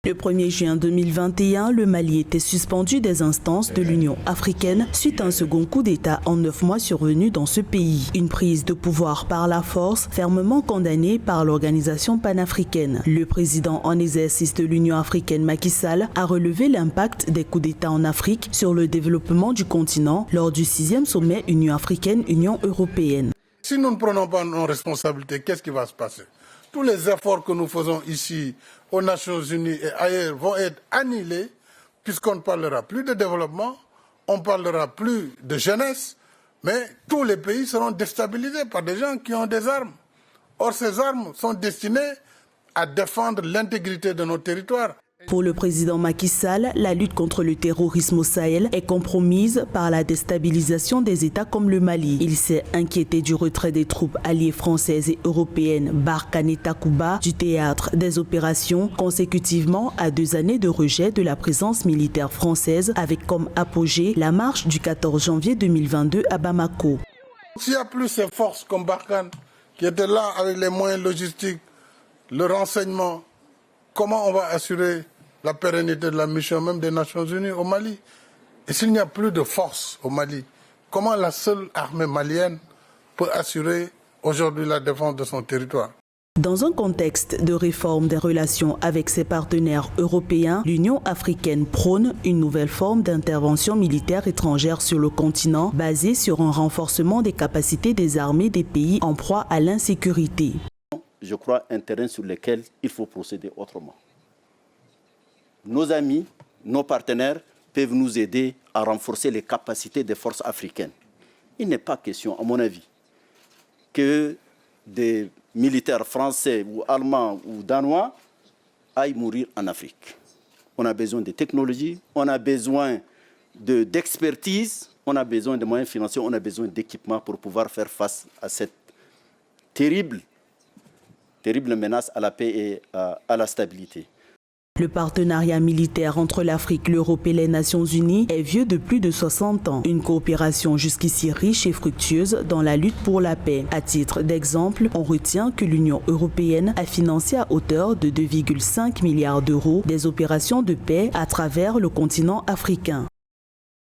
Le 1er juin 2021, le Mali était suspendu des instances de l'Union africaine suite à un second coup d'État en 9 mois survenu dans ce pays. Une prise de pouvoir par la force fermement condamnée par l'organisation panafricaine. Le président en exercice de l'Union africaine Macky Sall a relevé l'impact des coups d'État en Afrique sur le développement du continent lors du 6e sommet Union africaine-Union européenne. Si nous ne prenons pas nos responsabilités, qu'est-ce qui va se passer? Tous les efforts que nous faisons ici, aux Nations Unies et ailleurs, vont être annihilés, puisqu'on ne parlera plus de développement, on ne parlera plus de jeunesse, mais tous les pays seront déstabilisés par des gens qui ont des armes. Or, ces armes sont destinées à défendre l'intégrité de nos territoires. Pour le président Macky Sall, la lutte contre le terrorisme au Sahel est compromise par la déstabilisation des États comme le Mali. Il s'est inquiété du retrait des troupes alliées françaises et européennes Barkhane et Takuba du théâtre des opérations consécutivement à 2 années de rejet de la présence militaire française avec comme apogée la marche du 14 janvier 2022 à Bamako. S'il n'y a plus ces forces comme Barkhane qui étaient là avec les moyens logistiques, le renseignement, comment on va assurer la pérennité de la mission même des Nations Unies au Mali? Et s'il n'y a plus de force au Mali, comment la seule armée malienne peut assurer aujourd'hui la défense de son territoire? Dans un contexte de réforme des relations avec ses partenaires européens, l'Union africaine prône une nouvelle forme d'intervention militaire étrangère sur le continent basée sur un renforcement des capacités des armées des pays en proie à l'insécurité. Je crois, un terrain sur lequel il faut procéder autrement. Nos amis, nos partenaires peuvent nous aider à renforcer les capacités des forces africaines. Il n'est pas question, à mon avis, que des militaires français ou allemands ou danois aillent mourir en Afrique. On a besoin de technologies, on a besoin d'expertise, on a besoin de moyens financiers, on a besoin d'équipements pour pouvoir faire face à cette terrible menace à la paix et à la stabilité. Le partenariat militaire entre l'Afrique, l'Europe et les Nations Unies est vieux de plus de 60 ans. Une coopération jusqu'ici riche et fructueuse dans la lutte pour la paix. À titre d'exemple, on retient que l'Union européenne a financé à hauteur de 2,5 milliards d'euros des opérations de paix à travers le continent africain.